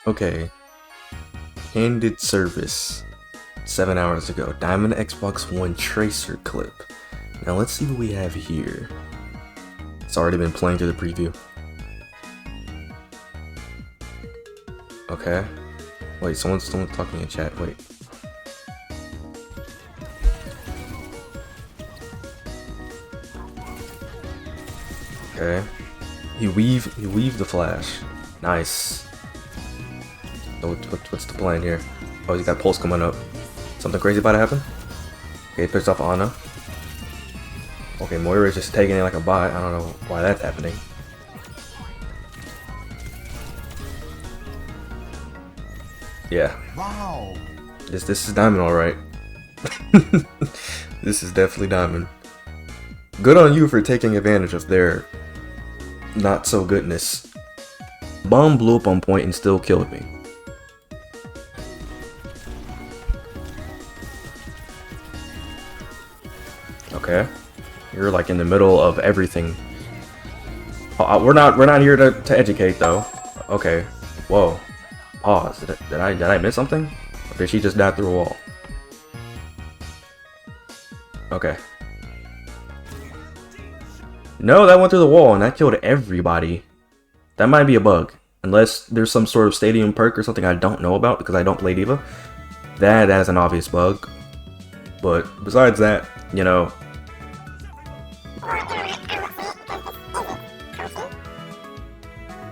Okay, handed service 7 hours ago. Diamond Xbox One Tracer clip. Now let's see what we have here. It's already been playing through the preview. Okay. Wait, someone's talking in chat. Wait. Okay. You weave the flash. Nice. So what's the plan here? Oh, he's got pulse coming up. Something crazy about to happen? Okay, picks off Ana. Okay, Moira's just taking it like a bot. I don't know why that's happening. Yeah. Wow. This is Diamond, all right. This is definitely Diamond. Good on you for taking advantage of their not so goodness. Bomb blew up on point and still killed me. Okay, you're like in the middle of everything. We're not here to educate though. Okay, whoa. Pause. Did I miss something? Or did she just die through a wall? Okay. No, that went through the wall and that killed everybody. That might be a bug. Unless there's some sort of stadium perk or something I don't know about because I don't play Diva. That is an obvious bug. But besides that, you know.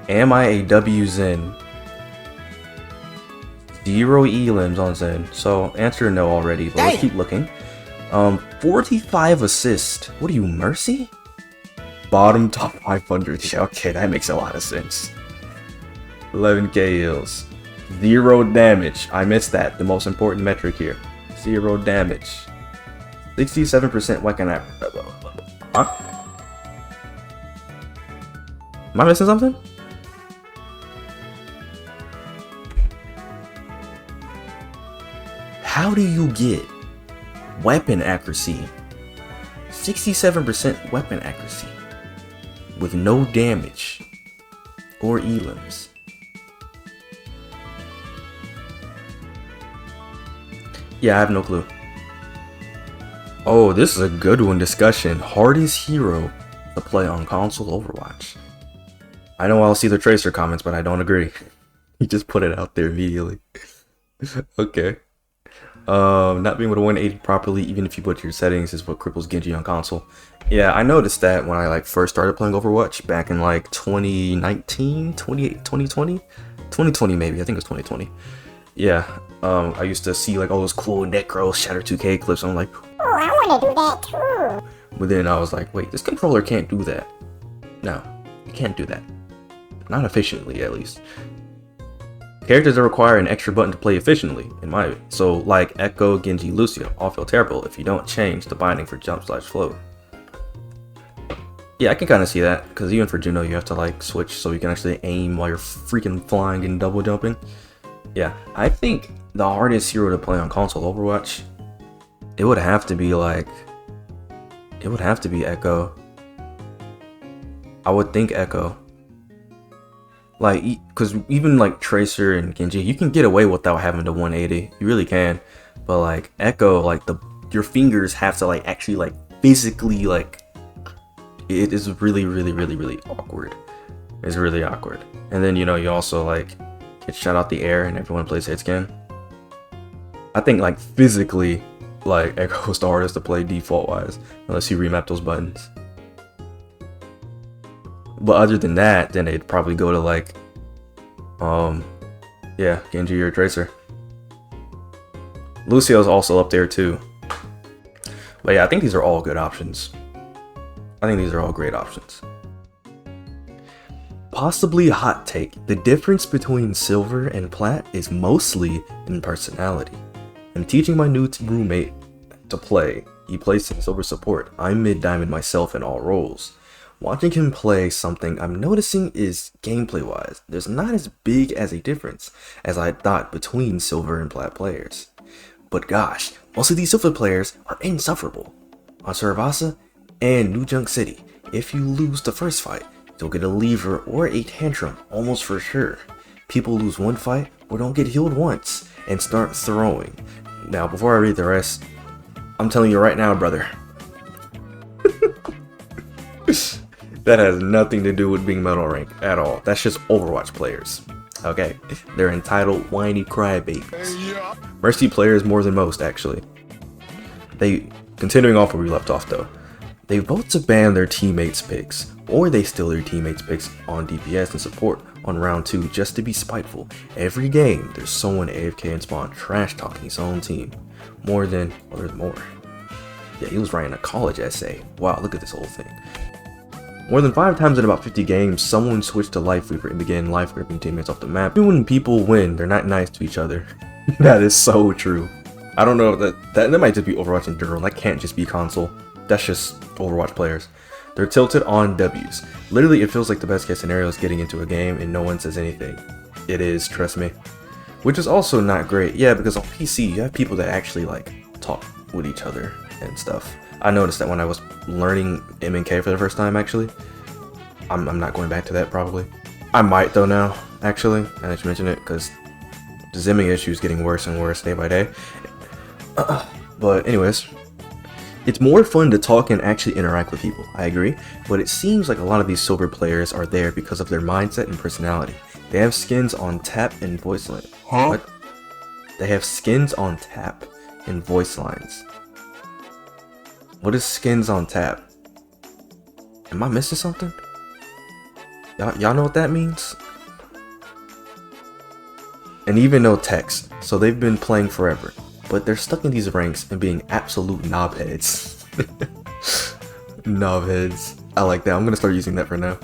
Am I a W Zen? 0 elims on Zen. So answer no already, but let's keep looking. 45 assist. What are you, Mercy? Bottom top 500. Yeah, okay, that makes a lot of sense. 11k heals. 0 damage. I missed that. The most important metric here. 0 damage. 67% weapon app. Huh? Am I missing something? How do you get weapon accuracy? 67% weapon accuracy with no damage or elims. Yeah, I have no clue. Oh, this is a good one. Discussion. Hardest hero to play on console Overwatch. I know I'll see the Tracer comments, but I don't agree. He just put it out there immediately. Okay. Not being able to 180 properly, even if you put your settings, is what cripples Genji on console. Yeah, I noticed that when I first started playing Overwatch back in 2019, 2020, 2020 maybe. I think it was 2020. Yeah, I used to see all those cool Necro Shatter 2K clips. I'm like, oh, I want to do that too. But then I was like, wait, this controller can't do that. No, you can't do that. Not efficiently, at least. Characters that require an extra button to play efficiently, in my view. So, like Echo, Genji, Lucio, all feel terrible if you don't change the binding for jump/float. Yeah, I can kind of see that, because even for Juno, you have to switch so you can actually aim while you're freaking flying and double jumping. Yeah, I think the hardest hero to play on console Overwatch, it would have to be Echo. I would think Echo. Because even Tracer and Genji, you can get away without having to 180. You really can. But Echo, your fingers have to actually physically it is really, really, really, really awkward. It's really awkward. And then you also get shot out the air and everyone plays hit scan. I think physically Echo's the hardest to play default wise, unless you remap those buttons. But other than that, then they'd probably go to yeah, Genji or Tracer. Lucio's also up there too. But yeah, I think these are all good options. I think these are all great options. Possibly a hot take. The difference between silver and plat is mostly in personality. I'm teaching my new roommate to play. He plays some silver support. I'm mid diamond myself in all roles. Watching him play, something I'm noticing is gameplay wise, there's not as big as a difference as I thought between silver and plat players. But gosh, most of these silver players are insufferable. On Saravasa and New Junk City, if you lose the first fight, you'll get a lever or a tantrum almost for sure. People lose one fight or don't get healed once and start throwing. Now, before I read the rest, I'm telling you right now, brother. That has nothing to do with being metal rank at all. That's just Overwatch players. Okay? They're entitled whiny crybabies. Mercy players more than most, actually. Continuing off where we left off though, they vote to ban their teammates' picks, or they steal their teammates' picks on DPS and support on round 2 just to be spiteful. Every game, there's someone AFK and spawn trash talking his own team. More. Yeah, he was writing a college essay. Wow, look at this whole thing. More than 5 times in about 50 games, someone switched to Life Weaver and began life gripping teammates off the map. Even when people win, they're not nice to each other. That is so true. I don't know, that might just be Overwatch in general. That can't just be console. That's just Overwatch players. They're tilted on W's. Literally, it feels like the best case scenario is getting into a game and no one says anything. It is, trust me. Which is also not great. Yeah, because on PC, you have people that actually like talk with each other and stuff. I noticed that when I was learning MNK for the first time, actually. I'm not going back to that, probably. I might, though, now, actually. I just mentioned it, because the Zimming issue is getting worse and worse day by day. But anyways, it's more fun to talk and actually interact with people, I agree. But it seems like a lot of these silver players are there because of their mindset and personality. They have skins on tap and voice lines. Huh? What? They have skins on tap and voice lines. What is skins on tap? Am I missing something? Y'all know what that means? And even no text, so they've been playing forever. But they're stuck in these ranks and being absolute knobheads. Knobheads. I like that. I'm gonna start using that for now.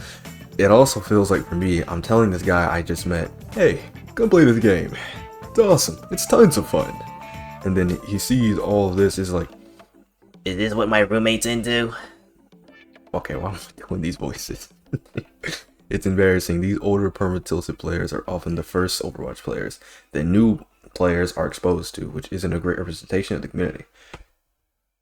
It also feels like for me, I'm telling this guy I just met, hey, come play this game. It's awesome. It's tons of fun. And then he sees all of this, is like, is this what my roommate's into? Okay, why am I doing these voices? It's embarrassing. These older perma-tilted players are often the first Overwatch players that new players are exposed to, which isn't a great representation of the community.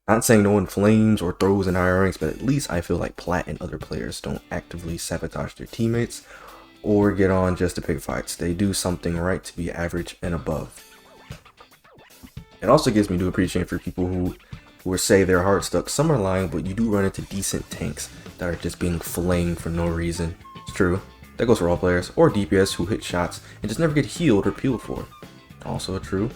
Not saying no one flames or throws in higher ranks, but at least I feel like Plat and other players don't actively sabotage their teammates or get on just to pick fights. They do something right to be average and above. It also gives me to appreciate for people who say they're hard stuck. Some are lying, but you do run into decent tanks that are just being flamed for no reason. It's true. That goes for all players, or DPS who hit shots and just never get healed or peeled for. Also true.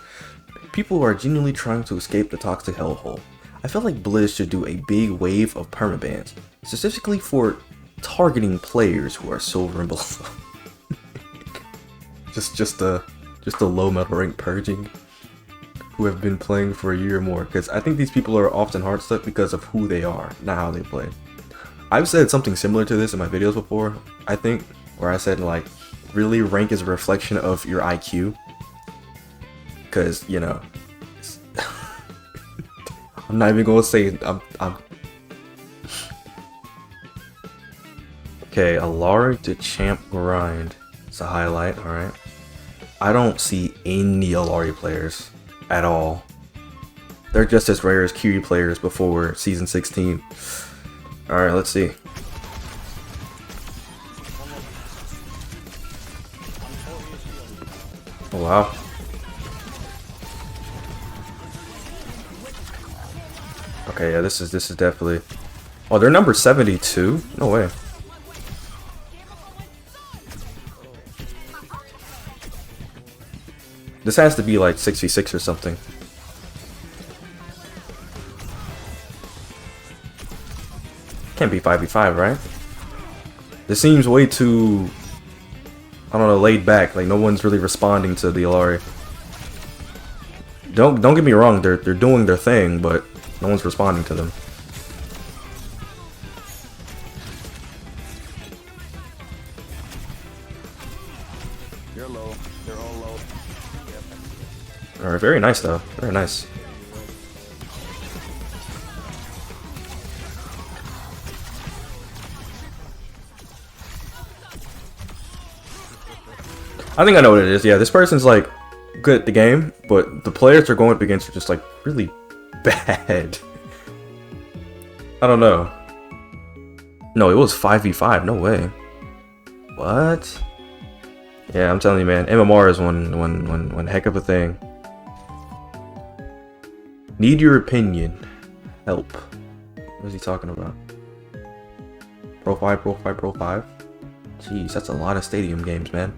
People who are genuinely trying to escape the toxic hellhole. I feel like Blizz should do a big wave of permabans, specifically for targeting players who are silver and below. just a low metal rank purging, who have been playing for a year or more, because I think these people are often hard stuck because of who they are, not how they play. I've said something similar to this in my videos before, I think, where I said like, really rank is a reflection of your IQ, because, you know, I'm not even gonna say I'm okay, Alari to champ grind. It's a highlight, alright. I don't see any Alari players at all. They're just as rare as Curie players before season 16. Alright, let's see. Oh wow. Okay, yeah, this is definitely. Oh, they're number 72? No way. This has to be like 66 or something. Can't be 5v5, right? This seems way too, I don't know, laid back. Like no one's really responding to the Alari. Don't get me wrong, they're doing their thing, but no one's responding to them. You're low. They're all low. Alright, very nice though. Very nice. I think I know what it is. Yeah, this person's like good at the game, but the players they're going up against are just like really bad. I don't know. No, it was 5v5. No way. What? Yeah, I'm telling you, man. MMR is one heck of a thing. Need your opinion. Help. What is he talking about? Pro 5, Pro 5, Pro 5? Jeez, that's a lot of stadium games, man.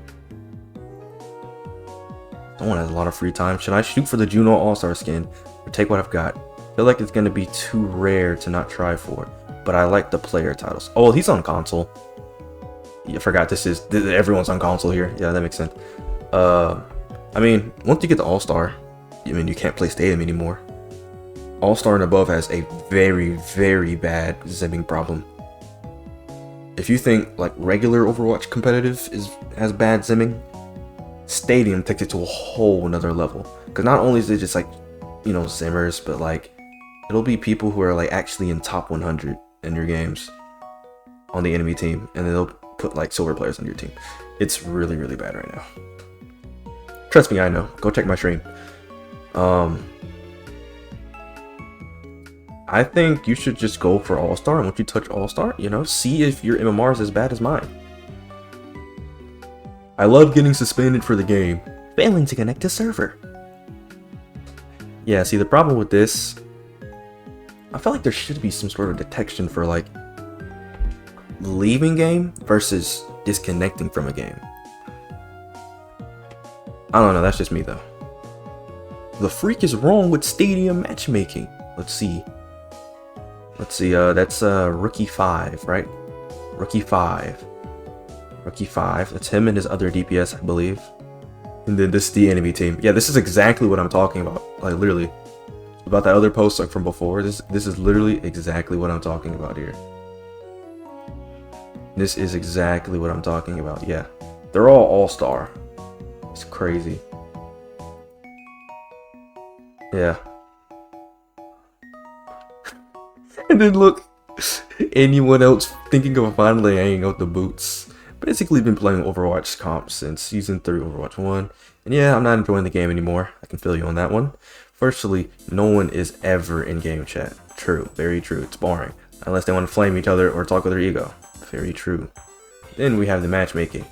Someone has a lot of free time. Should I shoot for the Juno All-Star skin or take what I've got? I feel like it's going to be too rare to not try for, but I like the player titles. Oh, he's on console. Yeah, I forgot everyone's on console here. Yeah, that makes sense. I mean, once you get the All-Star, I mean, you can't play stadium anymore. All-Star and above has a very, very bad zimming problem. If you think like regular Overwatch competitive has bad zimming, Stadium takes it to a whole nother level. Because not only is it just like, you know, zimmers, but like it'll be people who are like actually in top 100 in your games on the enemy team, and they'll put like silver players on your team. It's really, really bad right now. Trust me, I know. Go check my stream. I think you should just go for All-Star, and once you touch All-Star, you know, see if your MMR is as bad as mine. I love getting suspended for the game. Failing to connect to server. Yeah, see, the problem with this, I feel like there should be some sort of detection for like leaving game versus disconnecting from a game. I don't know, that's just me though. The freak is wrong with stadium matchmaking. Let's see, that's Rookie 5, right? Rookie 5. That's him and his other DPS, I believe. And then this is the enemy team. Yeah, this is exactly what I'm talking about. Like literally, about that other post like from before. This is literally exactly what I'm talking about here. This is exactly what I'm talking about. Yeah, they're all-star. It's crazy. Yeah. And then look, anyone else thinking of finally hanging out the boots? Basically been playing Overwatch comp since Season 3 Overwatch 1. And yeah, I'm not enjoying the game anymore. I can feel you on that one. Firstly, no one is ever in game chat. True, very true. It's boring. Unless they want to flame each other or talk with their ego. Very true. Then we have the matchmaking.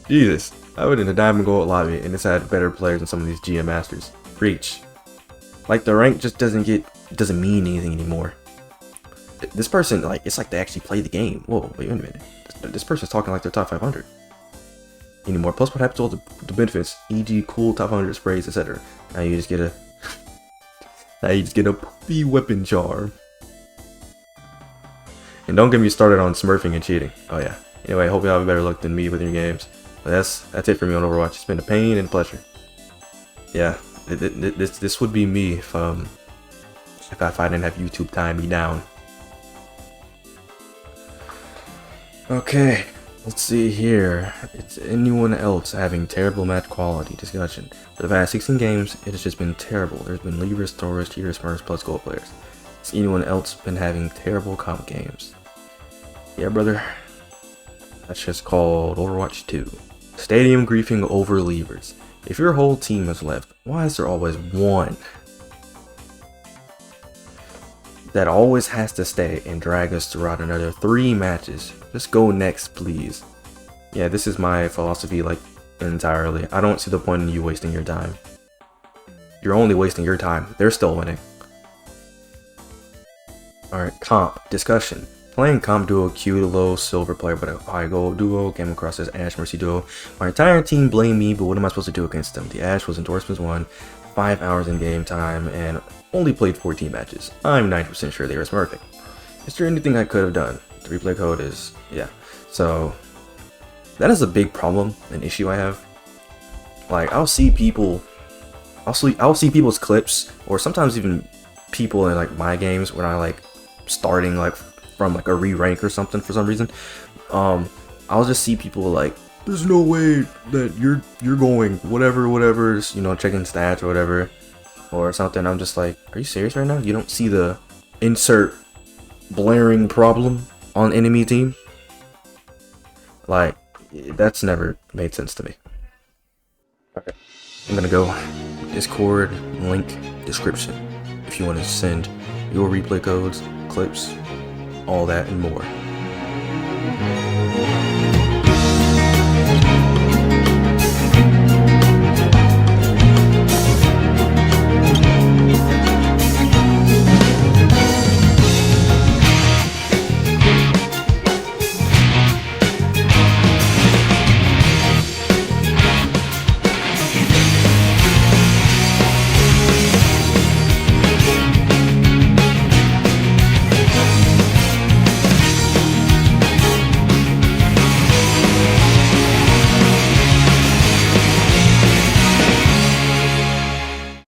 Jesus, I went in a Diamond Gold lobby and it's had better players than some of these GM Masters. Preach. Like the rank just doesn't mean anything anymore. This person, like, it's like they actually play the game. Whoa, wait a minute. This person's talking like they're top 500 anymore. Plus, what happens to all the benefits, e.g., cool top 100 sprays, etc. Now you just get a poopy weapon charm. And don't get me started on smurfing and cheating. Oh yeah. Anyway, I hope you have a better luck than me with your games. But that's it for me on Overwatch. It's been a pain and a pleasure. Yeah, this would be me if I didn't have YouTube tie me down. Okay, let's see here. It's anyone else having terrible match quality discussion. For the past 16 games, it has just been terrible. There's been Libras, Taurus, cheaters, smurfs, plus gold players. Has anyone else been having terrible comp games? Yeah, brother. That's just called Overwatch 2. Stadium griefing over levers. If your whole team has left, why is there always one that always has to stay and drag us throughout another 3 matches? Just go next, please. Yeah, this is my philosophy, like, entirely. I don't see the point in you wasting your time. You're only wasting your time. They're still winning. Alright, comp. Discussion. Playing comp duo Q to low silver player, but a high gold duo came across as Ash Mercy duo. My entire team blamed me, but what am I supposed to do against them? The Ash was endorsements 1, 5 hours in game time, and only played 14 matches. I'm 90% sure they were smurfing. Is there anything I could have done? The replay code is, yeah. So that is a big problem, an issue I have. Like, I'll see people's clips, or sometimes even people in like my games when I like starting like from like a re-rank or something for some reason. I'll just see people like, there's no way that you're going whatever, you know, checking stats or whatever or something. I'm just like, are you serious right now? You don't see the insert blaring problem on enemy team? Like, that's never made sense to me. Okay, I'm gonna go Discord link description if you want to send your replay codes, clips, all that and more.